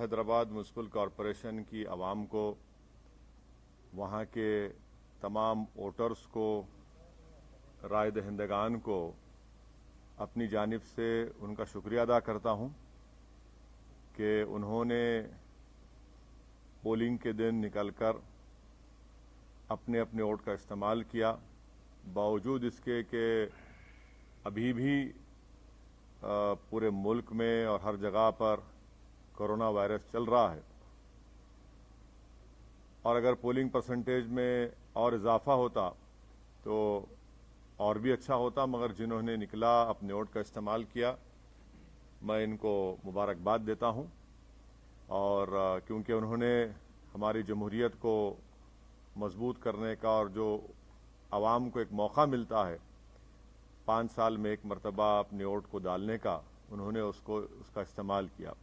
Hyderabad municipal corporation की आवाम को, वहाँ के तमाम वोटर्स को, राय दहिंदगान को अपनी जानिब से उनका शुक्रिया अदा करता हूँ कि उन्होंने पोलिंग के दिन निकलकर अपने अपने वोट का इस्तेमाल किया, बावजूद इसके कि अभी भी पूरे मुल्क में और हर जगह पर कोरोना वायरस चल रहा है। और अगर पोलिंग परसेंटेज में और इजाफा होता तो और भी अच्छा होता, मगर जिन्होंने निकला अपने वोट का इस्तेमाल किया, मैं इनको मुबारकबाद देता हूं। और क्योंकि उन्होंने हमारी जमहूरियत को मजबूत करने का और जो आवाम को एक मौका मिलता है 5 साल में एक मरतबा अपने वोट को डालने का, उन्होंने उसका इस्तेमाल किया।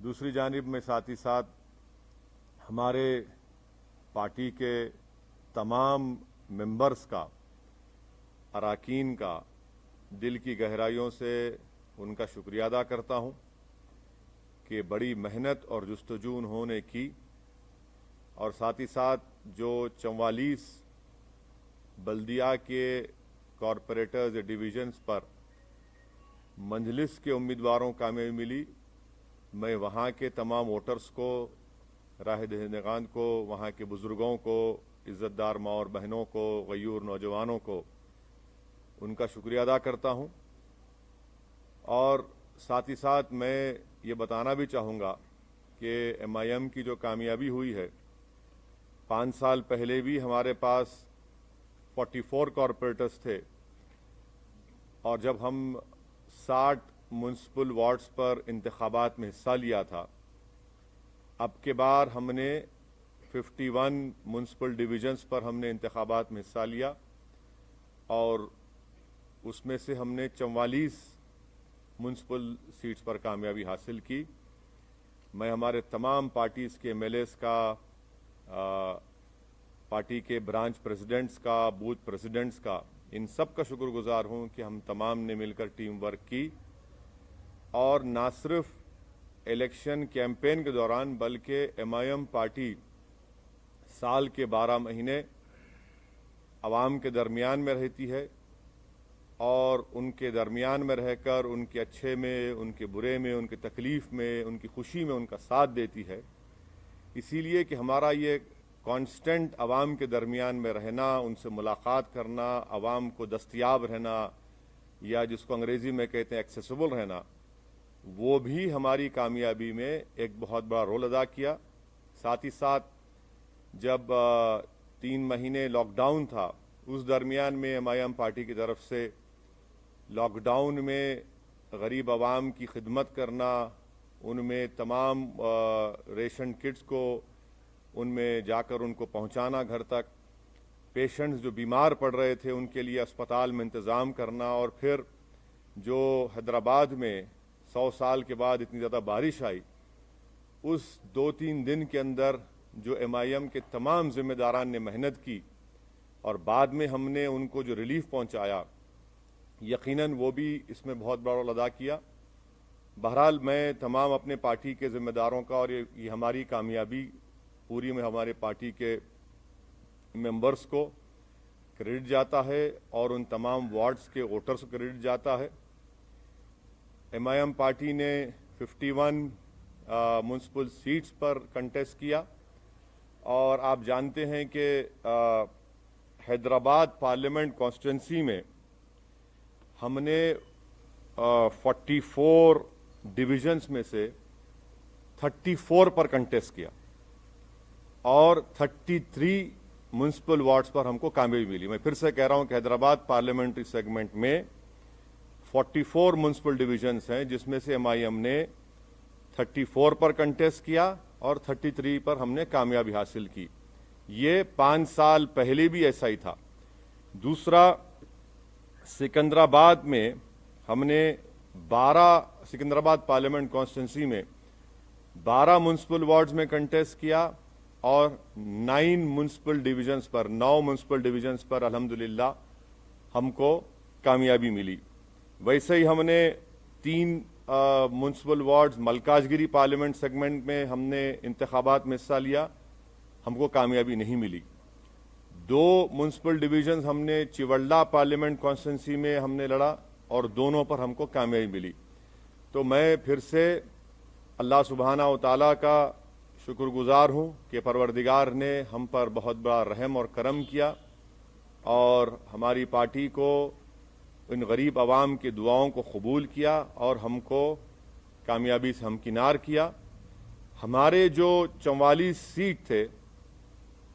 दूसरी जानिब में साथ ही साथ हमारे पार्टी के तमाम मेंबर्स का, अराकीन का दिल की गहराइयों से उनका शुक्रिया अदा करता हूं कि बड़ी मेहनत और जुस्तजू उन्होंने की, और साथ ही साथ जो 44 बल्दिया के कॉरपोरेटर्स या डिवीजन्स पर मंजलिस के उम्मीदवारों को कामयाबी मिली, मैं वहाँ के तमाम वोटर्स को, राह दहिंदगान को, वहाँ के बुजुर्गों को, इज्जतदार माँ और बहनों को, गयूर नौजवानों को उनका शुक्रिया अदा करता हूँ। और साथ ही साथ मैं ये बताना भी चाहूँगा कि MIM की जो कामयाबी हुई है, 5 साल पहले भी हमारे पास 44 कॉरपोरेटर्स थे, और जब हम 60 म्युनिसिपल वार्ड्स पर इंतखाबात में हिस्सा लिया था, अब के बार हमने 51 म्युनिसिपल डिवीजन्स पर हमने इंतखाबात में हिस्सा लिया, और उसमें से हमने 44 म्युनिसिपल सीट्स पर कामयाबी हासिल की। मैं हमारे तमाम पार्टीज़ के MLAs का, पार्टी के ब्रांच प्रेसिडेंट्स का, बूथ प्रेसिडेंट्स का, इन सब का शुक्रगुजार हूं कि हम तमाम ने मिलकर टीम वर्क की, और ना सिर्फ इलेक्शन कैंपेन के दौरान बल्कि MIM पार्टी साल के 12 महीने आवाम के दरमियान में रहती है, और उनके दरमियान में रहकर उनके अच्छे में, उनके बुरे में, उनकी तकलीफ़ में, उनकी खुशी में उनका साथ देती है। इसीलिए कि हमारा ये कांस्टेंट आवाम के दरमियान में रहना, उनसे मुलाकात करना, आवाम को दस्तयाब रहना, या जिसको अंग्रेज़ी में कहते हैं एक्सेसिबल रहना, वो भी हमारी कामयाबी में एक बहुत बड़ा रोल अदा किया। साथ ही साथ जब 3 महीने लॉकडाउन था, उस दरमियान में MIM पार्टी की तरफ से लॉकडाउन में गरीब आवाम की खिदमत करना, उनमें तमाम रेशन किट्स को उनमें जाकर उनको पहुंचाना घर तक, पेशेंट्स जो बीमार पड़ रहे थे उनके लिए अस्पताल में इंतज़ाम करना, और फिर जो हैदराबाद में 100 साल के बाद इतनी ज़्यादा बारिश आई, उस 2-3 दिन के अंदर जो MIM के तमाम जिम्मेदारान ने मेहनत की, और बाद में हमने उनको जो रिलीफ पहुंचाया, यकीनन वो भी इसमें बहुत बड़ा रोल अदा किया। बहरहाल मैं तमाम अपने पार्टी के जिम्मेदारों का, और ये हमारी कामयाबी पूरी में हमारे पार्टी के मेंबर्स को क्रेडिट जाता है, और उन तमाम वार्ड्स के वोटर्स को क्रेडिट जाता है। MIM पार्टी ने 51 म्युनिसिपल सीट्स पर कंटेस्ट किया, और आप जानते हैं कि हैदराबाद पार्लियामेंट कॉन्स्टिट्यूंसी में हमने 44 डिविजन्स में से 34 पर कंटेस्ट किया, और 33 म्युनिसिपल वार्ड्स पर हमको कामयाबी मिली। मैं फिर से कह रहा हूं कि हैदराबाद पार्लियामेंट्री सेगमेंट में 44 म्युनिसिपल डिविजन्स हैं, जिसमें से MIM ने 34 पर कंटेस्ट किया, और 33 पर हमने कामयाबी हासिल की। ये 5 साल पहले भी ऐसा ही था। दूसरा, सिकंदराबाद में हमने 12, सिकंदराबाद पार्लियामेंट कॉन्स्टिट्यूंसी में 12 म्युनिसिपल वार्ड्स में कंटेस्ट किया, और 9 म्युनिसिपल डिविजन्स पर, 9 म्युनिसिपल डिविजन्स पर अल्हम्दुलिल्लाह हमको कामयाबी मिली। वैसे ही हमने 3 municipal wards Malkajgiri parliament segment में हमने इंतखाबात में हिस्सा लिया, हमको कामयाबी नहीं मिली। 2 म्युनिसिपल डिवीजन हमने चिवल्ला पार्लियामेंट कॉन्स्टिट्यूंसी में हमने लड़ा और दोनों पर हमको कामयाबी मिली। तो मैं फिर से अल्लाह सुब्हाना व तआला का शुक्रगुजार हूँ कि परवरदिगार ने हम पर बहुत बड़ा रहम और करम किया और हमारी पार्टी को इन गरीब आवाम की दुआओं को कबूल किया और हमको कामयाबी से हमकिनार किया। हमारे जो 44 सीट थे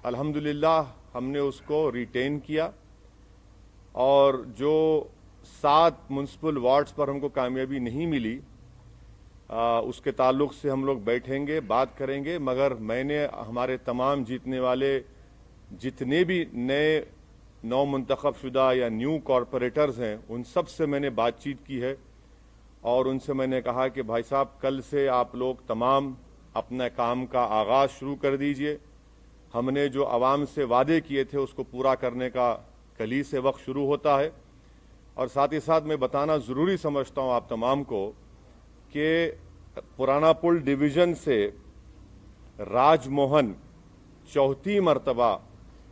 अल्हम्दुलिल्लाह हमने उसको रिटेन किया और जो 7 म्युनिसिपल वार्ड्स पर हमको कामयाबी नहीं मिली उसके ताल्लुक से हम लोग बैठेंगे, बात करेंगे। मगर मैंने हमारे तमाम जीतने वाले जितने भी नए नौ मुंतखब शुदा या न्यू कॉरपोरेटर्स हैं उन सब से मैंने बातचीत की है और उनसे मैंने कहा कि भाई साहब कल से आप लोग तमाम अपने काम का आगाज़ शुरू कर दीजिए। हमने जो आवाम से वादे किए थे उसको पूरा करने का कल ही से वक्त शुरू होता है। और साथ ही साथ मैं बताना ज़रूरी समझता हूँ आप तमाम को कि पुराना पुल डिवीज़न से राजमोहन चौथी मरतबा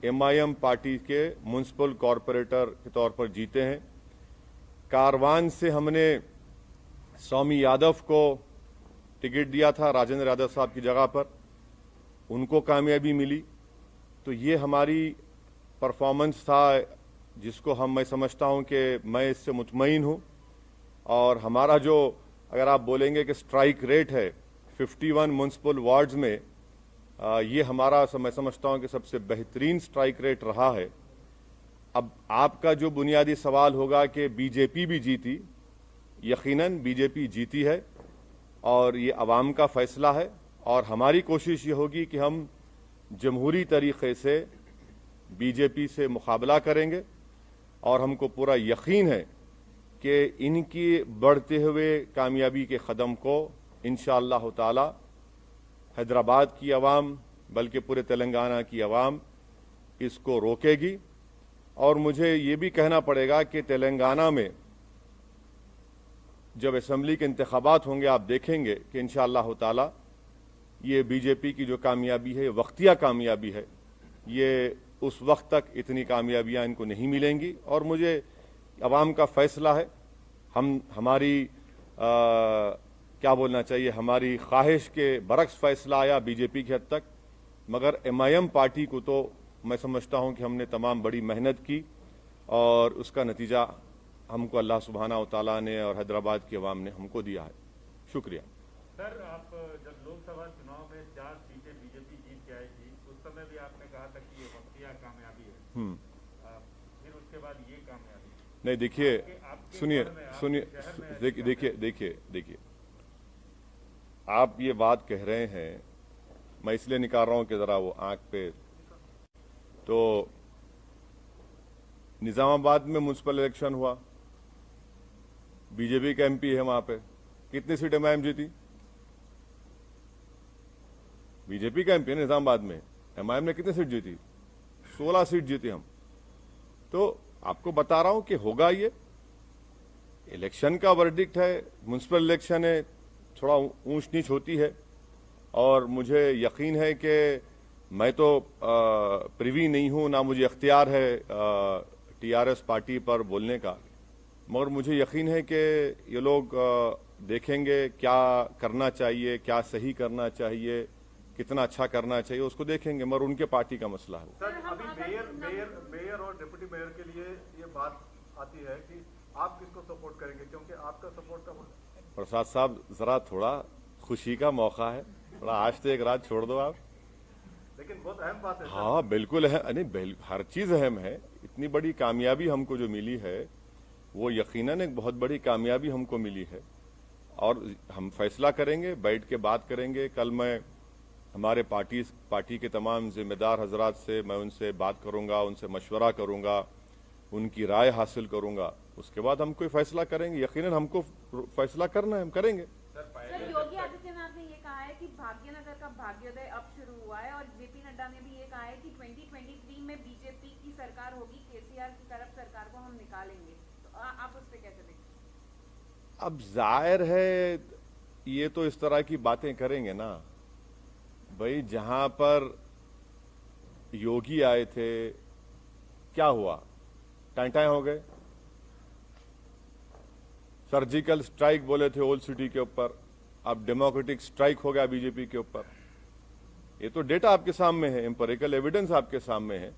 MIM पार्टी के म्युनिसिपल कॉरपोरेटर के तौर पर जीते हैं। कारवान से हमने स्वामी यादव को टिकट दिया था राजेंद्र यादव साहब की जगह पर, उनको कामयाबी मिली। तो ये हमारी परफॉर्मेंस था जिसको मैं समझता हूं कि मैं इससे मुतमईन हूं। और हमारा जो अगर आप बोलेंगे कि स्ट्राइक रेट है 51 म्युनिसिपल वार्ड्स में, ये हमारा मैं समझता हूं कि सबसे बेहतरीन स्ट्राइक रेट रहा है। अब आपका जो बुनियादी सवाल होगा कि बीजेपी भी जीती, यकीनन बीजेपी जीती है और ये अवाम का फैसला है और हमारी कोशिश ये होगी कि हम जमहूरी तरीक़े से बीजेपी से मुकाबला करेंगे और हमको पूरा यकीन है कि इनकी बढ़ते हुए कामयाबी के कदम को इंशाअल्लाह ताला हैदराबाद की आवाम बल्कि पूरे तेलंगाना की आवाम इसको रोकेगी। और मुझे ये भी कहना पड़ेगा कि तेलंगाना में जब असेंबली के इंतखाबात होंगे आप देखेंगे कि इंशाअल्लाह ताला ये बीजेपी की जो कामयाबी है वक्तिया कामयाबी है, ये उस वक्त तक इतनी कामयाबियां इनको नहीं मिलेंगी। और मुझे अवाम का फैसला है, हमारी क्या बोलना चाहिए, हमारी ख्वाहिश के बरक्स फैसला आया बीजेपी की हद तक। मगर MIM पार्टी को तो मैं समझता हूं कि हमने तमाम बड़ी मेहनत की और उसका नतीजा हमको अल्लाह सुब्हाना व तआला ने और हैदराबाद की आवाम ने हमको दिया है। शुक्रिया। सर, आप जब लोकसभा चुनाव में 4 सीटें बीजेपी जीत के आई थी उस समय भी आपने कहा था कि ये वक्तिया कामयाबी है, फिर उसके बाद ये कामयाबी नहीं। देखिए सुनिए देखिए आप ये बात कह रहे हैं, मैं इसलिए निकाल रहा हूं कि जरा वो आंख पे। तो निजामाबाद में म्युनिसिपल इलेक्शन हुआ, बीजेपी का MP है वहां पे, कितनी सीटें MIM जीती? बीजेपी का MP है निजामाबाद में, MIM ने कितनी सीट जीती? 16 सीट जीती हम। तो आपको बता रहा हूं कि होगा ये इलेक्शन का वर्डिक्ट है, म्युनिसिपल इलेक्शन है, थोड़ा ऊंच नीच होती है। और मुझे यकीन है कि मैं तो प्रिवी नहीं हूं, ना मुझे अख्तियार है TRS पार्टी पर बोलने का, मगर मुझे यकीन है कि ये लोग देखेंगे क्या करना चाहिए, क्या सही करना चाहिए, कितना अच्छा करना चाहिए, उसको देखेंगे, मगर उनके पार्टी का मसला है। सर, अभी मेयर और डिप्टी मेयर के लिए ये बात आती है कि आप किसको सपोर्ट करेंगे, क्योंकि आपका सपोर्ट का प्रसाद साहब जरा थोड़ा खुशी का मौका है, थोड़ा आज तो एक रात छोड़ दो आप। लेकिन बहुत अहम बात है। हाँ बिल्कुल है, नहीं हर चीज अहम है। इतनी बड़ी कामयाबी हमको जो मिली है वो यकीनन एक बहुत बड़ी कामयाबी हमको मिली है और हम फैसला करेंगे, बैठ के बात करेंगे। कल मैं हमारे पार्टी के तमाम जिम्मेदार हजरात से मैं उनसे बात करूंगा, उनसे मशवरा करूंगा, उनकी राय हासिल करूंगा, उसके बाद हम कोई फैसला करेंगे। यकीनन हमको फैसला करना है, हम करेंगे। सर, योगी आदित्यनाथ ने ये कहा है कि भाग्यनगर का भाग्योदय अब शुरू हुआ है और JP नड्डा ने भी ये कहा है कि 2023 में बीजेपी की सरकार होगी, KCR की तरफ सरकार को हम निकालेंगे। तो आप उस पर कैसे देखते हैं? अब जाहिर है ये तो इस तरह की बातें करेंगे ना भाई। जहां पर योगी आए थे क्या हुआ, टाइम हो गए। सर्जिकल स्ट्राइक बोले थे ओल्ड सिटी के ऊपर, अब डेमोक्रेटिक स्ट्राइक हो गया बीजेपी के ऊपर। ये तो डेटा आपके सामने है, एम्पिरिकल एविडेंस आपके सामने है।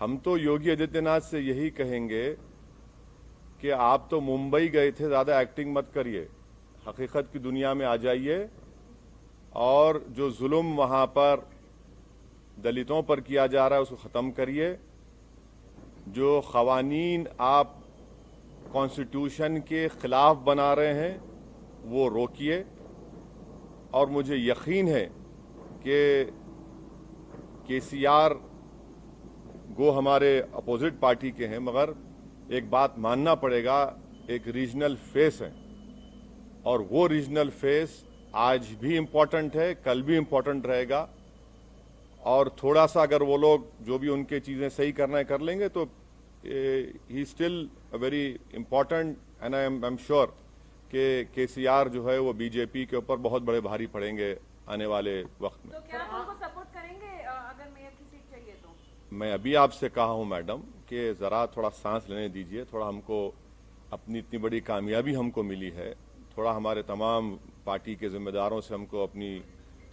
हम तो योगी आदित्यनाथ से यही कहेंगे कि आप तो मुंबई गए थे, ज्यादा एक्टिंग मत करिए, हकीकत की दुनिया में आ जाइए और जो जुल्म वहां पर दलितों पर किया जा रहा है उसको खत्म करिए। जो खवानीन आप कॉन्स्टिट्यूशन के खिलाफ बना रहे हैं वो रोकिए। और मुझे यकीन है कि केसीआर गो हमारे अपोजिट पार्टी के हैं, मगर एक बात मानना पड़ेगा, एक रीजनल फेस है और वो रीजनल फेस आज भी इम्पोर्टेंट है, कल भी इम्पोर्टेंट रहेगा। और थोड़ा सा अगर वो लोग जो भी उनके चीजें सही करना है कर लेंगे तो he still very important and I am sure कि केसीआर जो है वो बीजेपी के ऊपर बहुत बड़े भारी पड़ेंगे आने वाले वक्त में। तो क्या आप उनको सपोर्ट करेंगे अगर मेयर की सीट चाहिए तो? मैं अभी आपसे कहा हूं मैडम कि जरा थोड़ा सांस लेने दीजिए, थोड़ा हमको अपनी इतनी बड़ी कामयाबी हमको मिली है, थोड़ा हमारे तमाम पार्टी के जिम्मेदारों से हमको अपनी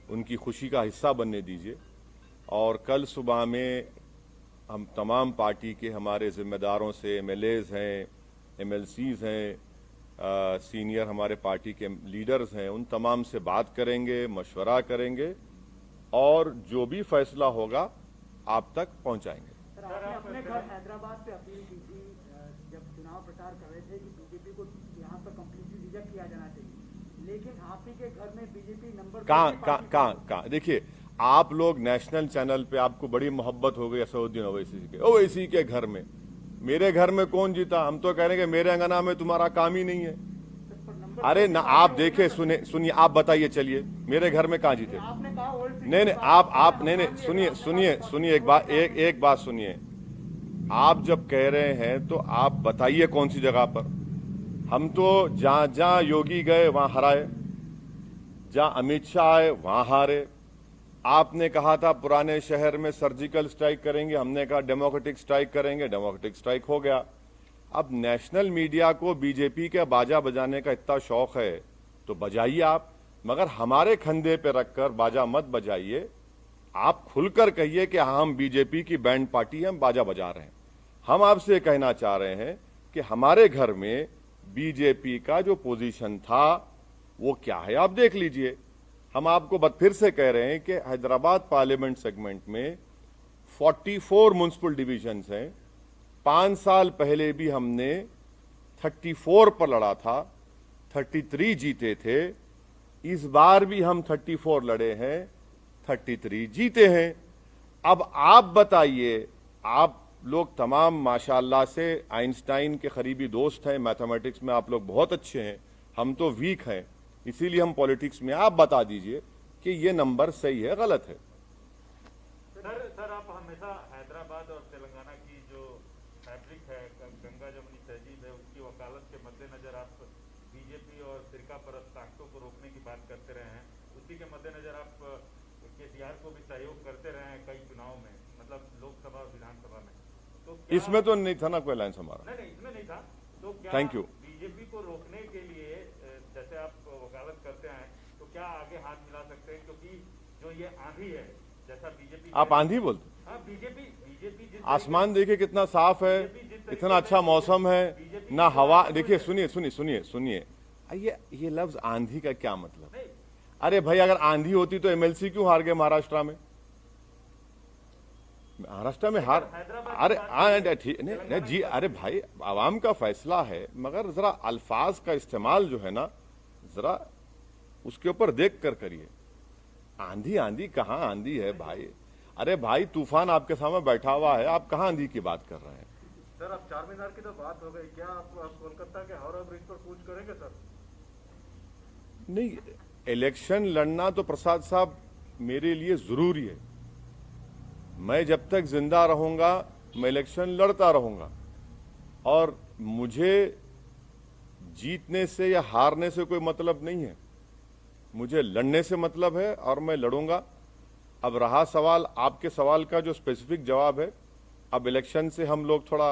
उनकी खुशी का हिस्सा बनने दीजिए। और कल सुबह में हम तमाम पार्टी के हमारे जिम्मेदारों से, एमएलएज हैं, एमएलसीज हैं, सीनियर हमारे पार्टी के लीडर्स हैं, उन तमाम से बात करेंगे, मशवरा करेंगे और जो भी फैसला होगा आप तक पहुंचाएंगे। सर, आपने अपने घर हैदराबाद से अपील की थी जब चुनाव प्रचार कर रहे थे कि बीजेपी को यहाँ पर कंप्लीटली रिजेक्ट किया जाना चाहिए, लेकिन आप ही के घर में बीजेपी नंबर कहाँ देखिए, आप लोग नेशनल चैनल पे आपको बड़ी मोहब्बत हो गई असदुद्दीन ओवैसी के घर में। मेरे घर में कौन जीता? हम तो कह रहे हैं कि मेरे अंगना में तुम्हारा काम ही नहीं है। अरे ना, आप देखे सुनिए, आप बताइए, चलिए मेरे घर में कहाँ जीते? नहीं, आप नहीं, सुनिए एक बात सुनिए। आप जब कह रहे हैं तो आप बताइए कौन सी जगह पर। हम तो जहां योगी गए वहां हराए, जहां अमित शाह आए वहां हारे। आपने कहा था पुराने शहर में सर्जिकल स्ट्राइक करेंगे, हमने कहा डेमोक्रेटिक स्ट्राइक करेंगे, डेमोक्रेटिक स्ट्राइक हो गया। अब नेशनल मीडिया को बीजेपी के बाजा बजाने का इतना शौक है तो बजाइए आप, मगर हमारे कंधे पे रखकर बाजा मत बजाइए। आप खुलकर कहिए कि हम बीजेपी की बैंड पार्टी हैं, हम बाजा बजा रहे हैं। हम आपसे कहना चाह रहे हैं कि हमारे घर में बीजेपी का जो पोजीशन था वो क्या है आप देख लीजिए। हम आपको फिर से कह रहे हैं कि हैदराबाद पार्लियामेंट सेगमेंट में 44 म्युनिसिपल डिविजन्स हैं। 5 साल पहले भी हमने 34 पर लड़ा था, 33 जीते थे। इस बार भी हम 34 लड़े हैं, 33 जीते हैं। अब आप बताइए, आप लोग तमाम माशाअल्लाह से आइंस्टाइन के करीबी दोस्त हैं, मैथमेटिक्स में आप लोग बहुत अच्छे हैं, हम तो वीक हैं, इसीलिए हम पॉलिटिक्स में। आप बता दीजिए कि ये नंबर सही है गलत है। सर आप हमेशा हैदराबाद और तेलंगाना की जो फैब्रिक है, गंगा जमुनी तहजीब है, उसकी वकालत के मद्देनजर आप बीजेपी और फिरका परस्त ताकतों को रोकने की बात करते रहे हैं। उसी के मद्देनजर आप केसीआर को भी सहयोग करते रहे हैं कई चुनाव में, मतलब लोकसभा और विधानसभा में। तो इसमें तो नहीं था ना कोई अलायंस हमारा। नहीं, इसमें नहीं था। तो क्या थैंक यू। बीजेपी को रोकने के लिए जैसे आप वकालत करते हैं तो क्या आगे हाथ मिला सकते हैं? क्योंकि जो ये आंधी है, जैसा बीजेपी, आप आंधी बोलते? हाँ, बीजेपी आसमान देखिए कितना साफ है, इतना अच्छा मौसम है, ना हवा। देखिए सुनिए, ये लफ्ज आंधी का क्या मतलब? अरे भाई, अगर आंधी होती तो एमएलसी क्यों हार गए महाराष्ट्र में? महाराष्ट्र में हार, अरे ठीक नहीं जी, अरे भाई आवाम का फैसला है, मगर जरा अल्फाज का इस्तेमाल जो है ना, जरा उसके ऊपर देख कर करिए। आंधी कहाँ आंधी है भाई? अरे भाई, तूफान आपके सामने बैठा हुआ है, आप कहाँ आंधी की बात कर रहे हैं? सर, अब चार मीनार की तो बात हो गई, क्या आप कोलकाता के हावड़ा ब्रिज पर कूच करेंगे सर? नहीं, इलेक्शन लड़ना तो प्रसाद साहब मेरे लिए जरूरी है। मैं जब तक जिंदा रहूंगा मैं इलेक्शन लड़ता रहूंगा, और मुझे जीतने से या हारने से कोई मतलब नहीं है, मुझे लड़ने से मतलब है और मैं लड़ूंगा। अब रहा सवाल, आपके सवाल का जो स्पेसिफिक जवाब है, अब इलेक्शन से हम लोग थोड़ा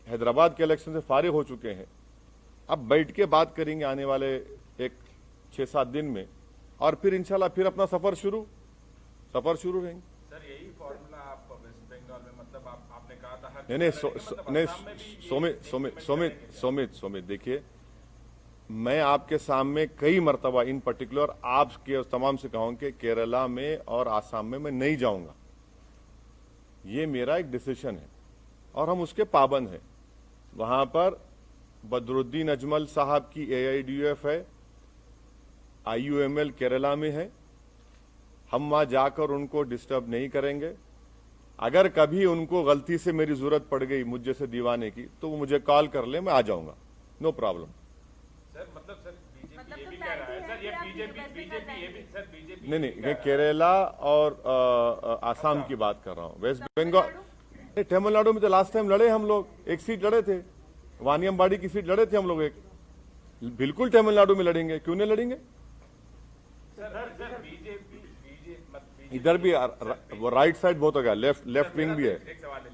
हैदराबाद के इलेक्शन से फारिग हो चुके हैं, अब बैठ के बात करेंगे आने वाले एक 6-7 दिन में, और फिर इंशाल्लाह फिर अपना सफर शुरू रहेंगे। सर यही फॉर्मूला आप वेस्ट बंगाल में, मतलब आपने कहा था हर सोमित देखिए, मैं आपके सामने कई मर्तबा इन पर्टिकुलर आपके तमाम से कहूं कि केरला में और आसाम में मैं नहीं जाऊंगा। ये मेरा एक डिसीजन है और हम उसके पाबंद हैं। वहां पर बदरुद्दीन अजमल साहब की AIDUF है, IUML केरला में है, हम वहां जाकर उनको डिस्टर्ब नहीं करेंगे। अगर कभी उनको गलती से मेरी जरूरत पड़ गई मुझ जैसे दीवाने की, तो वो मुझे कॉल कर ले, मैं आ जाऊंगा, नो प्रॉब्लम। सर बीजेपी ये भी कह रहा है सर, ये बीजेपी ये भी सर बीजेपी नहीं, केरला और आसाम की बात कर रहा हूँ। वेस्ट बंगाल, तमिलनाडु में तो लास्ट टाइम लड़े हम लोग, एक सीट लड़े थे, वानियमबाड़ी की सीट लड़े थे हम लोग एक। बिल्कुल तमिलनाडु में लड़ेंगे, क्यों नहीं लड़ेंगे? सर बीजेपी इधर भी वो राइट साइड बहुत हो गया, लेफ्ट विंग भी है,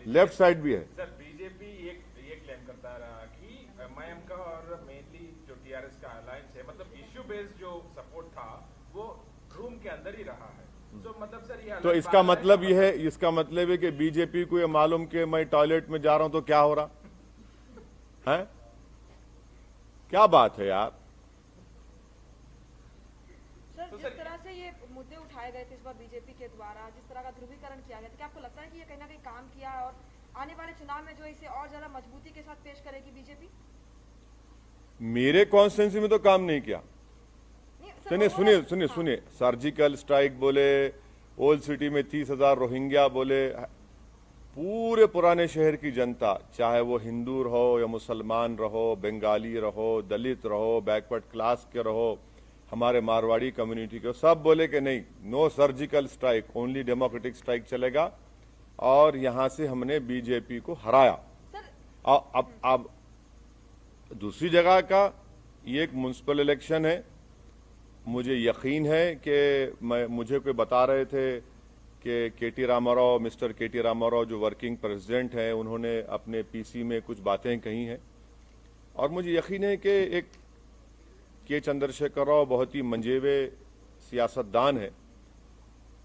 लेफ्ट साइड भी है। सर बीजेपी ये क्लेम करता रहा कि MIM का और मेनली जो TRS का अलायंस है, मतलब इश्यू बेस्ड जो सपोर्ट था वो रूम के अंदर ही रहा है। तो मतलब सर ये तो इसका मतलब ये है, इसका मतलब है कि बीजेपी को ये मालूम कि मैं टॉयलेट में जा रहा हूं तो क्या हो रहा है? क्या बात है यार। सर जिस तरह से ये मुद्दे उठाए गए थे इस बार बीजेपी के द्वारा, जिस तरह का ध्रुवीकरण किया गया था, क्या आपको लगता है कि ये कहीं ना कहीं काम किया और आने वाले चुनाव में जो इसे और ज्यादा मजबूती के साथ पेश करेगी बीजेपी? मेरे कॉन्स्टिट्यूंसी में तो काम नहीं किया। सुनिए, सर्जिकल स्ट्राइक बोले, ओल्ड सिटी में 30,000 रोहिंग्या बोले, पूरे पुराने शहर की जनता, चाहे वो हिंदू रहो या मुसलमान रहो, बंगाली रहो, दलित रहो, बैकवर्ड क्लास के रहो, हमारे मारवाड़ी कम्युनिटी के, सब बोले कि नहीं, no surgical strike, only democratic strike चलेगा। और यहां से हमने बीजेपी को हराया। अब दूसरी जगह का ये एक म्युनिसिपल इलेक्शन है, मुझे यकीन है कि मुझे कोई बता रहे थे कि मिस्टर केटी रामाराव जो वर्किंग प्रेसिडेंट हैं, उन्होंने अपने PC में कुछ बातें कही हैं, और मुझे यकीन है कि एक के चंद्रशेखर राव बहुत ही मंजेवे सियासतदान है,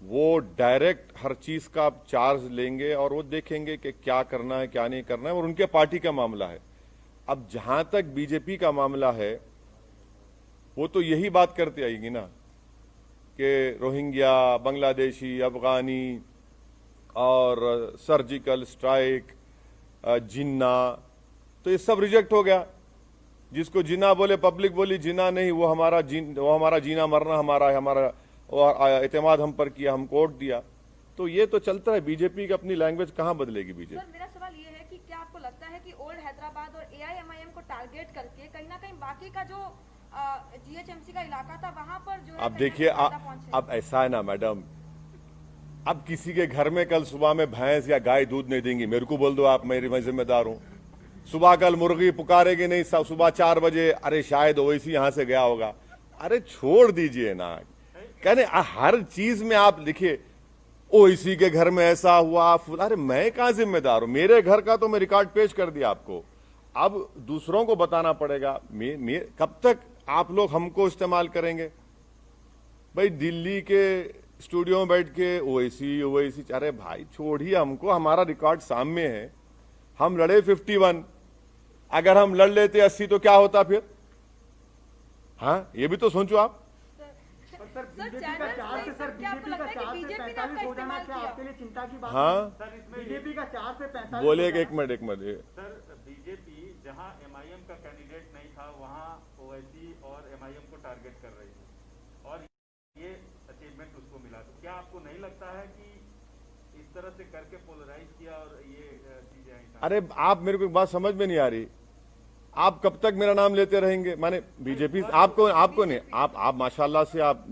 वो डायरेक्ट हर चीज का चार्ज लेंगे और वो देखेंगे कि क्या करना है क्या नहीं करना है, और उनके पार्टी का मामला है। अब जहां तक बीजेपी का मामला है, वो तो यही बात करते आएगी ना कि रोहिंग्या, बांग्लादेशी, अफगानी और सर्जिकल स्ट्राइक, जिन्ना, तो ये सब रिजेक्ट हो गया। जिसको जिन्ना बोले, पब्लिक बोली जिन्ना नहीं, वो हमारा जीना मरना हमारा एतमाद हम पर किया, हम वोट दिया। तो ये तो चलता है, बीजेपी की अपनी लैंग्वेज कहां बदलेगी बीजेपी? सर मेरा सवाल ये है कि क्या आपको लगता है कि ओल्ड हैदराबाद और AIMIM को टारगेट करके कहीं ना कहीं बाकी का जो GHMC का इलाका था वहां पर जो है, अब देखिए, अब ऐसा है ना मैडम, अब किसी के घर में कल सुबह में भैंस या गाय दूध नहीं देंगी, मेरे को बोल दो आप, मैं जिम्मेदार हूं। सुबह कल मुर्गी पुकारेगी नहीं, सुबह 4 बजे, अरे शायद ओवैसी यहां से गया होगा। अरे छोड़ दीजिए ना, कहने हर चीज में आप लिखिए ओवैसी के घर में ऐसा हुआ, अरे मैं कहां जिम्मेदार हूं? मेरे घर का तो मैं रिकॉर्ड पेश कर दिया आपको, अब दूसरों को बताना पड़ेगा। कब तक आप लोग हमको इस्तेमाल करेंगे? भाई दिल्ली के स्टूडियो में बैठ के ओवैसी, अरे भाई छोड़िए हमको, हमारा रिकॉर्ड सामने है। हम लड़े 51, अगर हम लड़ लेते 80 तो क्या होता फिर? हाँ, ये भी तो सोचो आप। सर बीजेपी का 4 से 45 हो जाना क्या आपके लिए चिंता की बात? हाँ, बीजेपी का 4 से 45। बोले एक मिनट सर बीजेपी जहां MIM का कैंडिडेट नहीं था वहां ओवैसी और MIM को टारगेट कर रही थी और ये अचीवमेंट उसको मिला। तो क्या आपको नहीं लगता है कि इस तरह से करके पोलराइज किया और ये चीजें आई? अरे आप, मेरे को एक बात समझ में नहीं आ रही, आप कब तक मेरा नाम लेते रहेंगे? माने बीजेपी आपको नहीं, आप माशाल्लाह से आप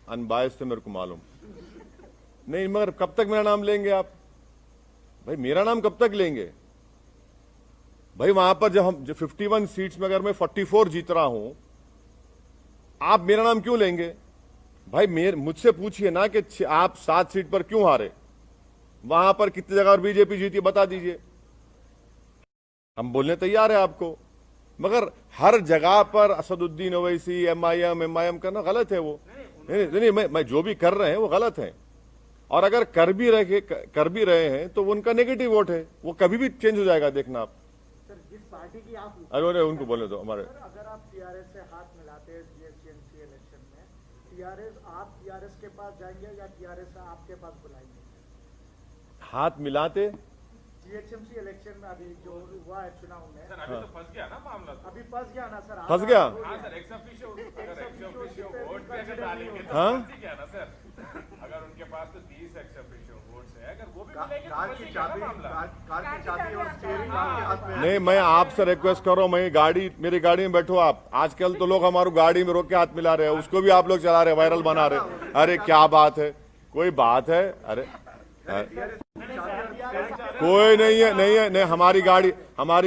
अनबायस थे, मेरे को मालूम नहीं, मगर कब तक मेरा नाम लेंगे आप? भाई मेरा नाम कब तक लेंगे? भाई वहां पर जो 51 सीट्स में अगर मैं 44 जीत रहा हूं, आप मेरा नाम क्यों लेंगे? भाई मुझसे पूछिए ना कि आप 7 सीट पर क्यों हारे, वहां पर कितनी जगह और बीजेपी जीती बता दीजिए, हम बोलने तैयार है आपको। मगर हर जगह पर असदुद्दीन ओवैसी एमआईएम करना गलत है। वो नहीं, मैं जो भी कर रहे हैं वो गलत है, और अगर कर भी रहे हैं तो उनका नेगेटिव वोट है, वो कभी भी चेंज हो जाएगा, देखना आप। सर जिस पार्टी की आप अरे उनको बोले तो हमारे अगर आप टीआरएस से हाथ मिलाते हैं जीएचएमसी इलेक्शन में, आप टीआरएस के पास जाएंगे या टीआरएस आपके पास बुलाएंगे? हाथ मिलाते जीएचएमसी इलेक्शन में अभी जो हुआ है चुनाव में, सर अभी तो फंस गया ना मामला, तो अभी फंस गया ना सर? फंस गया। हाँ सर, एक्स ऑफिशियो वोट पे अगर डालेंगे तो हाँ? फंस ही गया ना सर। अगर उनके पास तो 30 एक्स ऑफिशियो वोट्स है, अगर वो भी मिलेंगे तो कार फंस की ही गया ना चाबी मामला। कार की चाबी और स्टीयरिंग आपके हाथ में है। नहीं, मैं आपसे रिक्वेस्ट कर रहा हूं, मैं मेरी गाड़ी में बैठो आप। आजकल तो लोग हमारी गाड़ी में रोक के हाथ मिला रहे हैं, उसको भी आप लोग चला रहे हैं, वायरल बना रहे हैं। अरे क्या बात है, कोई बात है? अरे कोई नहीं है, नहीं, हमारी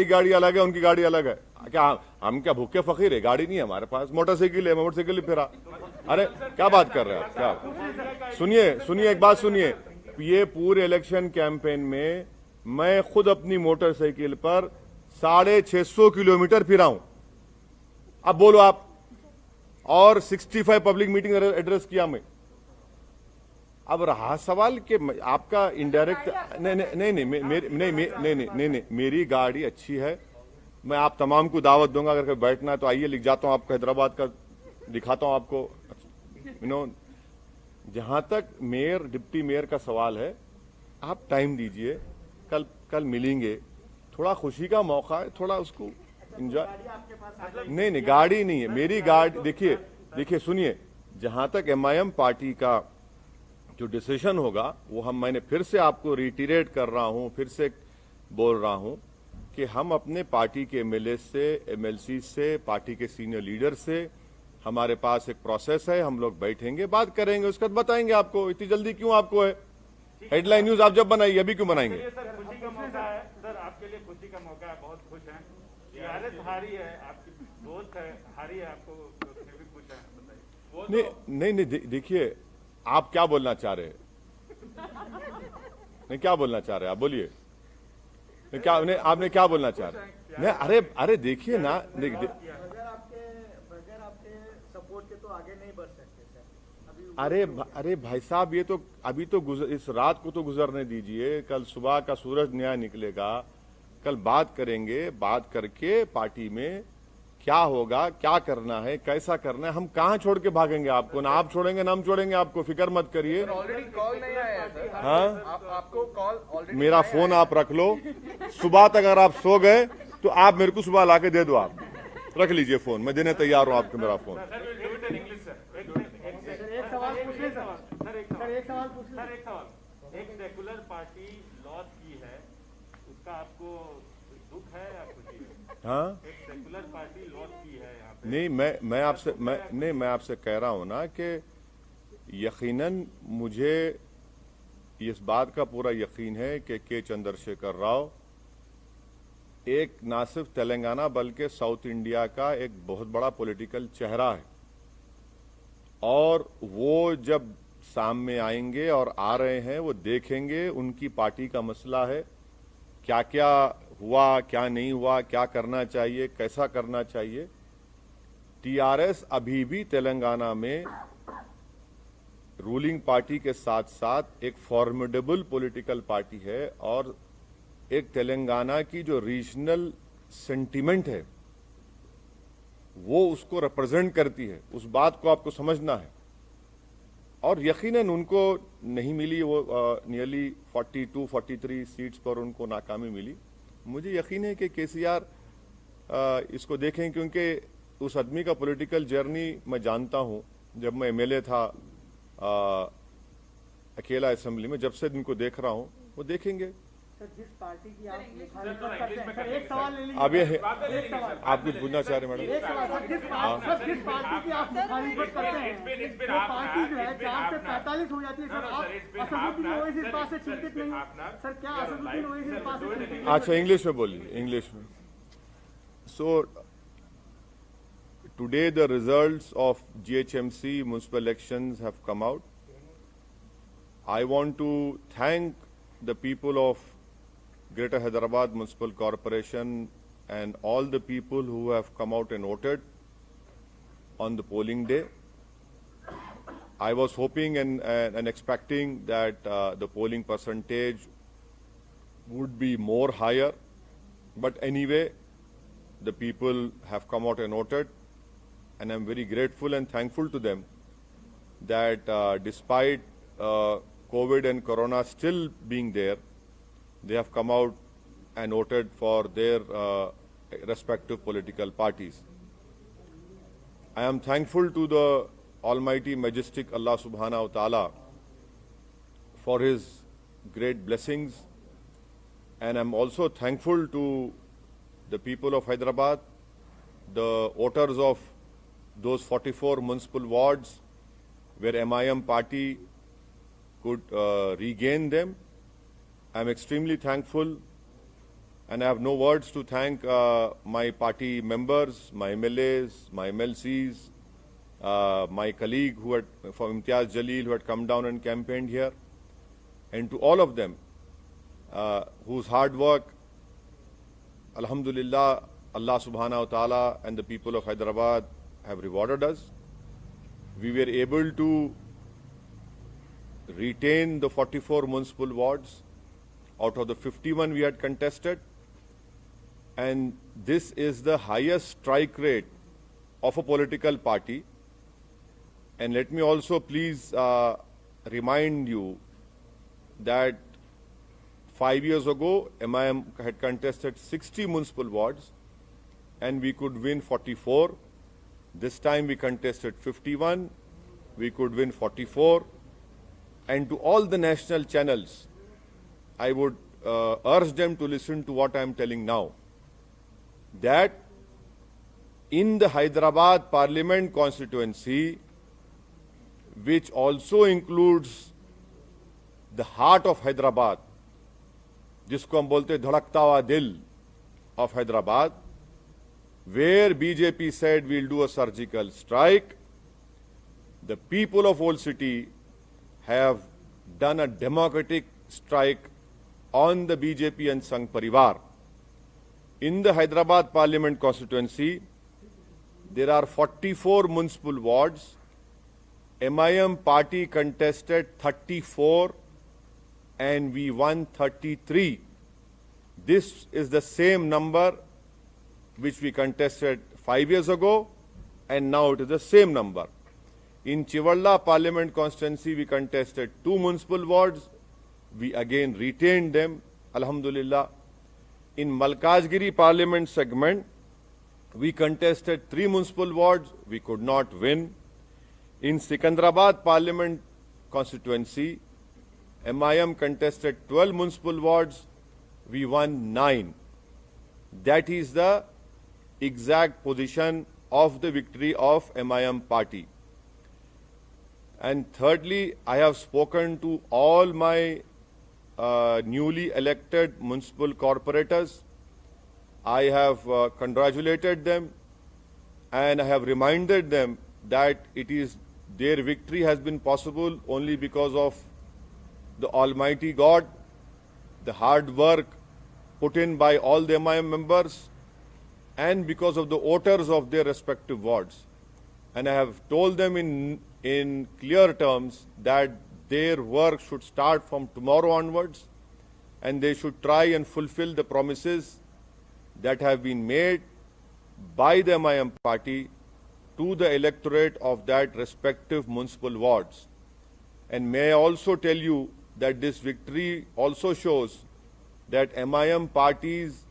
गाड़ी अलग है, उनकी गाड़ी अलग है। क्या हम क्या भूखे फकीर है? गाड़ी नहीं है हमारे पास, मोटरसाइकिल है, मोटरसाइकिल फिरा। अरे क्या बात कर रहे हैं आप? क्या सुनिए एक बात सुनिए, ये पूरे इलेक्शन कैंपेन में मैं खुद अपनी मोटरसाइकिल पर 650 किलोमीटर फिरा हूं। अब बोलो आप, और 65 पब्लिक मीटिंग एड्रेस किया मैं। अब रहा सवाल कि आपका इनडायरेक्ट नहीं, मेरी गाड़ी अच्छी है। मैं आप तमाम को दावत दूंगा, अगर कभी बैठना है तो आइए, लिख जाता हूं आपको, हैदराबाद का दिखाता हूं आपको। जहां तक मेयर डिप्टी मेयर का सवाल है, आप टाइम दीजिए, कल मिलेंगे, थोड़ा खुशी का मौका है, थोड़ा उसको एंजॉय। नहीं, गाड़ी नहीं है मेरी गाड़ी। देखिए सुनिए, जहां तक एमआईएम पार्टी का जो डिसीजन होगा वो मैंने फिर से आपको रिटीरेट कर रहा हूं, फिर से बोल रहा हूं कि हम अपने पार्टी के एमएलए से, एमएलसी से, पार्टी के सीनियर लीडर से, हमारे पास एक प्रोसेस है, हम लोग बैठेंगे, बात करेंगे, उसके बाद बताएंगे आपको। इतनी जल्दी क्यों आपको है? हेडलाइन न्यूज आप जब बनाइए, अभी क्यों बनाएंगे? सर खुशी का मौका है सर, आपके लिए खुशी का मौका है, बहुत खुश हैं। टीआरएस हारी है, आपकी दोस्त है, हारी है, आपको फिर भी खुश है, बताइए। नहीं, देखिए आप क्या बोलना चाह रहे हैं? नहीं, क्या बोलना चाह रहे हैं आप? बोलिए क्या आपने क्या बोलना चाह रहे हैं? नहीं, अरे देखिए ना, बगैर आपके सपोर्ट के तो आगे नहीं बढ़ सकते सर। अरे भाई साहब, ये तो अभी तो इस रात को तो गुजरने दीजिए, कल सुबह का सूरज नया निकलेगा, कल बात करेंगे, बात करके पार्टी में क्या होगा, क्या करना है, कैसा करना है। हम कहां छोड़ के भागेंगे आपको? ना आप छोड़ेंगे ना हम छोड़ेंगे आपको, फिक्र मत करिए। ऑलरेडी कॉल नहीं आया है सर। हाँ, आपको कॉल ऑलरेडी मेरा फोन आप रख लो, सुबह तक अगर आप सो गए तो आप मेरे को सुबह लाके दे दो, आप रख लीजिए फोन, मैं देने तैयार हूं आपको मेरा फोन। एक सवाल पूछ ले सर, एक सवाल पूछ ले। एक सेकुलर पार्टी लॉस की है, उसका आपको दुख है या खुशी है? हाँ, एक सेकुलर पार्टी लॉस की है यहाँ पे। नहीं, मैं आपसे कह रहा हूं ना कि यकीनन मुझे इस बात का पूरा यकीन है कि के चंद्रशेखर राव एक ना सिर्फ तेलंगाना बल्कि साउथ इंडिया का एक बहुत बड़ा पॉलिटिकल चेहरा है, और वो जब सामने आएंगे और आ रहे हैं, वो देखेंगे उनकी पार्टी का मसला है, क्या क्या हुआ, क्या नहीं हुआ, क्या करना चाहिए, कैसा करना चाहिए। टीआरएस अभी भी तेलंगाना में रूलिंग पार्टी के साथ साथ एक फॉर्मिडेबल पॉलिटिकल पार्टी है, और एक तेलंगाना की जो रीजनल सेंटिमेंट है वो उसको रिप्रेजेंट करती है। उस बात को आपको समझना है, और यकीनन उनको नहीं मिली, वो नियरली 42-43 सीट्स पर उनको नाकामी मिली। मुझे यकीन है कि केसीआर इसको देखें, क्योंकि उस आदमी का पॉलिटिकल जर्नी मैं जानता हूं। जब मैं एमएलए था अकेला असेंबली में, जब से इनको देख रहा हूं, वो देखेंगे। सर जिस पार्टी की आप मुखालिफत करते हैं, सर एक सवाल ले लीजिए। अब ये आप कुछ पूछना चाह रहे हैं मैडम? एक सवाल सर, जिस पार्टी की आप मुखालिफत करते हैं, वो पार्टी जो है 4 से 45 हो जाती है सर। आप असदुद्दीन ओवैसी इस बात से चिंतित नहीं? सर क्या असदुद्दीन ओवैसी इस बात से चिंतित नहीं? अच्छा, इंग्लिश में बोलिए, इंग्लिश में। So today the results of GHMC municipal elections have come out. I want to thank the people of Greater Hyderabad Municipal Corporation and all the people who have come out and voted on the polling day. I was hoping and expecting that the polling percentage would be more higher, but anyway, the people have come out and voted, and I'm very grateful and thankful to them that despite COVID and Corona still being there, they have come out and voted for their respective political parties. I am thankful to the Almighty Majestic Allah Subhanahu wa Ta'ala for His great blessings, and I'm also thankful to the people of Hyderabad, the voters of those 44 municipal wards where MIM party could regain them. I'm extremely thankful, and I have no words to thank my party members, my MLAs, my MLCs, my colleague from Imtiaz Jalil who had come down and campaigned here, and to all of them whose hard work, Alhamdulillah, Allah Subhanahu wa Ta'ala and the people of Hyderabad have rewarded us. We were able to retain the 44 municipal wards out of the 51 we had contested, and this is the highest strike rate of a political party. And let me also please remind you that 5 years ago, MIM had contested 60 municipal wards and we could win 44. This time we contested 51, we could win 44. And to all the national channels, I would urge them to listen to what I am telling now, that in the Hyderabad Parliament constituency, which also includes the heart of Hyderabad, जिसको हम बोलते धड़कता हुआ दिल of Hyderabad, where BJP said we'll do a surgical strike, the people of Old City have done a democratic strike on the BJP and Sangh Parivar. In the Hyderabad Parliament constituency, there are 44 municipal wards. MIM party contested 34 and we won 33. This is the same number which we contested 5 years ago, and now it is the same number. In Chivalla Parliament constituency, we contested 2 municipal wards. We again retained them, Alhamdulillah. In Malkajgiri Parliament segment, we contested 3 municipal wards. We could not win. In Sikandrabad Parliament constituency, MIM contested 12 municipal wards. We won 9. That is the exact position of the victory of MIM party. And thirdly, I have spoken to all my newly elected municipal corporators. I have congratulated them and I have reminded them that their victory has been possible only because of the Almighty God, the hard work put in by all the MIM members, and because of the voters of their respective wards. And I have told them in clear terms that their work should start from tomorrow onwards, and they should try and fulfill the promises that have been made by the MIM party to the electorate of that respective municipal wards. And may I also tell you that this victory also shows that MIM party's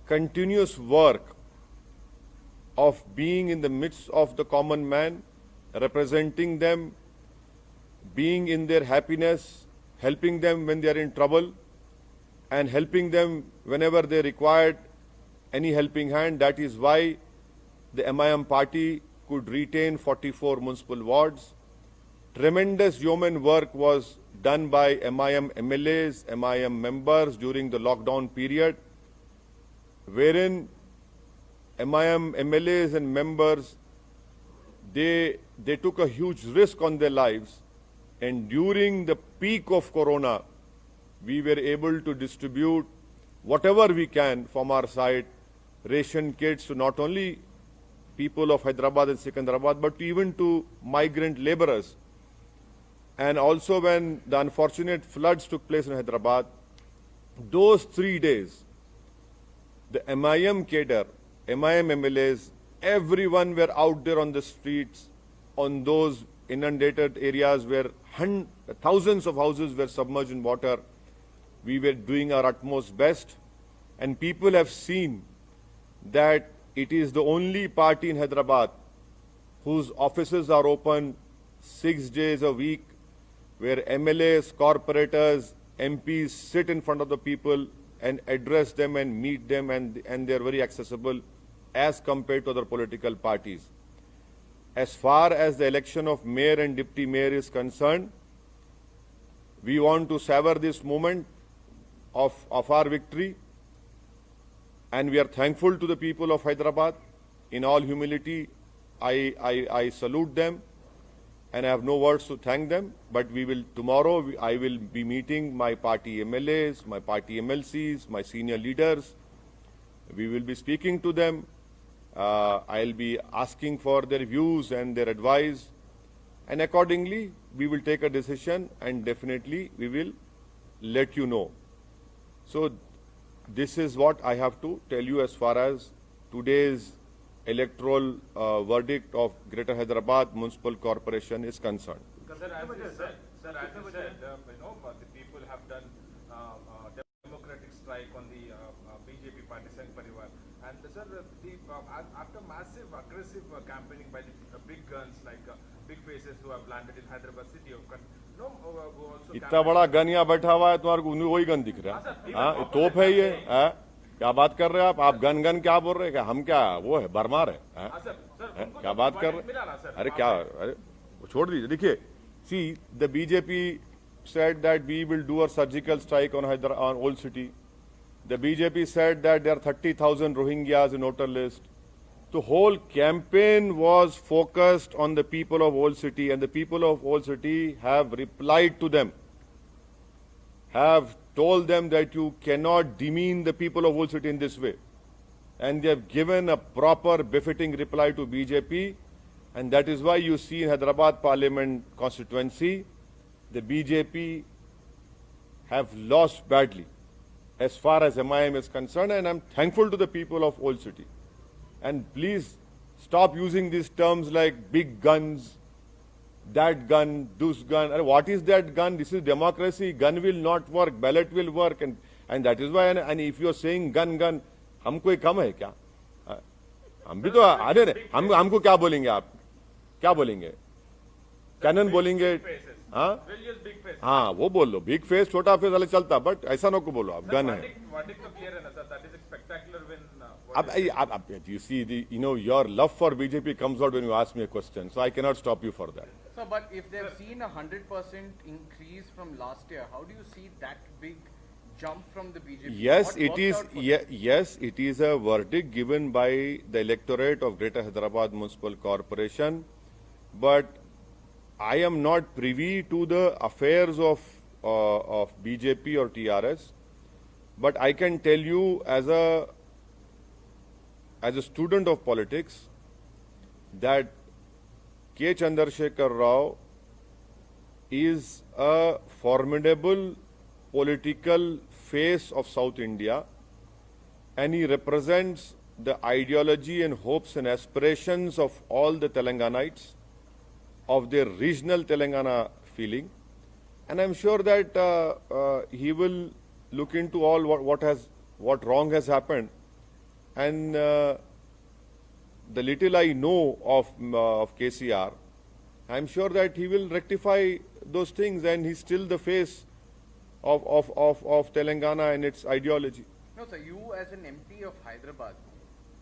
continuous work of being in the midst of the common man, representing them, being in their happiness, helping them when they are in trouble, and helping them whenever they required any helping hand. That is why the MIM party could retain 44 municipal wards. Tremendous yeoman work was done by MIM MLAs, MIM members during the lockdown period, wherein MIM MLAs and members, they took a huge risk on their lives, and during the peak of Corona, we were able to distribute whatever we can from our side, ration kits to not only people of Hyderabad and Secunderabad, but even to migrant laborers. And also when the unfortunate floods took place in Hyderabad, those 3 days, the MIM cadre, MIM MLAs, everyone were out there on the streets, on those inundated areas where thousands of houses were submerged in water. We were doing our utmost best, and people have seen that it is the only party in Hyderabad whose offices are open 6 days a week, where MLAs, corporators, MPs sit in front of the people and address them and meet them, and they are very accessible as compared to other political parties. As far as the election of mayor and deputy mayor is concerned, we want to savor this moment of our victory, and we are thankful to the people of Hyderabad. In all humility, I salute them, and I have no words to thank them. But tomorrow I will be meeting my party MLAs, my party MLCs, my senior leaders. We will be speaking to them. I'll be asking for their views and their advice, and accordingly we will take a decision, and definitely we will let you know. So this is what I have to tell you as far as today's electoral verdict of Greater Hyderabad Municipal Corporation is concerned. Sir, as you said, the people have done democratic strike on the BJP party Sangh Parivar. And sir, after massive aggressive campaigning by the big guns like big faces who have landed in Hyderabad city, who also इतना बड़ा gun यहाँ बैठा हुआ है, तुम्हारे को वही gun दिख रहा है? हाँ, तोप है ये? क्या बात कर रहे हैं आप गन क्या बोल रहे हैं? हम क्या वो है, बरमार है? क्या बात कर रहे हैं? अरे क्या, अरे छोड़ दीजिए. देखिए, see, the BJP said that we will do a surgical strike on Old City. The BJP said that there are 30,000 Rohingyas in voter list. The whole campaign was focused on the people of Old City, and the people of Old City have replied to them, have told them that you cannot demean the people of Old City in this way. And they have given a proper befitting reply to BJP, and that is why you see in Hyderabad Parliament constituency, the BJP have lost badly as far as MIM is concerned, and I'm thankful to the people of Old City. And please stop using these terms like big guns, that gun, this gun. What is that gun? This is democracy. Gun will not work. Ballot will work. And that is why, and if you are saying gun, हम कोई कम है क्या? हम भी तो अरे हमको क्या बोलेंगे आप? क्या बोलेंगे? कैनन बोलेंगे? हाँ? हाँ, वो बोल लो. बिग फेस, छोटा फेस अलग चलता, बट ऐसा नो को बोलो आप. गन है. You see, your love for BJP comes out when you ask me a question, so I cannot stop you for that. So, but if they've seen 100% increase from last year, how do you see that big jump from the BJP? Yes, it is. Yes, it is a verdict given by the electorate of Greater Hyderabad Municipal Corporation, but I am not privy to the affairs of BJP or TRS. But I can tell you as a student of politics that K. Chandrasekhar Rao is a formidable political face of South India, and he represents the ideology and hopes and aspirations of all the Telanganites, of their regional Telangana feeling. And I'm sure that he will look into all what wrong has happened. And the little I know of KCR, I'm sure that he will rectify those things, and he's still the face of Telangana and its ideology. No, sir, you as an MP of Hyderabad,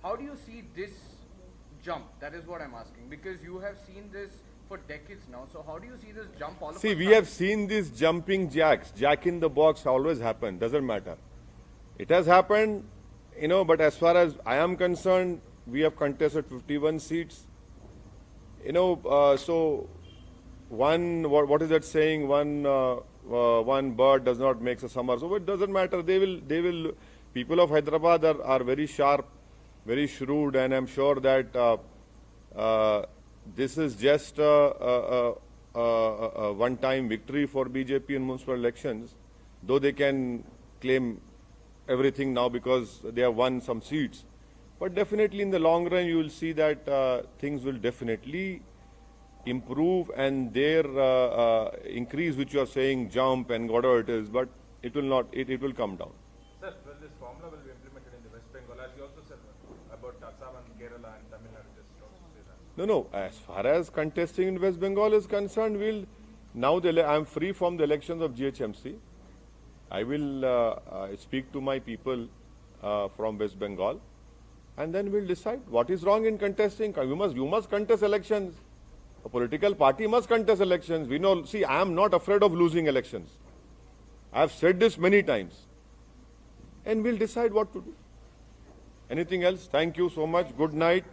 how do you see this jump? That is what I'm asking, because you have seen this for decades now. So how do you see this jump all of a sudden? See, we have seen these jumping jacks. Jack in the box always happen. Doesn't matter. It has happened, but as far as I am concerned, we have contested 51 seats. So what is that saying? One bird does not make a summer. So it doesn't matter. People of Hyderabad are very sharp, very shrewd, and I'm sure that this is just a one-time victory for BJP in municipal elections, though they can claim everything now because they have won some seats. But definitely in the long run, you will see that things will definitely improve, and their increase, which you are saying, jump and whatever it is, but it will not, it will come down. Sir, well, this formula will be implemented in the West Bengal, as you also said about Assam and Kerala and Tamil Nadu. Just also say that. No. As far as contesting in West Bengal is concerned, I'm free from the elections of GHMC. I will speak to my people from West Bengal, and then we'll decide what is wrong in contesting. You must contest elections. A political party must contest elections. We know. See, I am not afraid of losing elections. I have said this many times, and we'll decide what to do. Anything else? Thank you so much. Good night.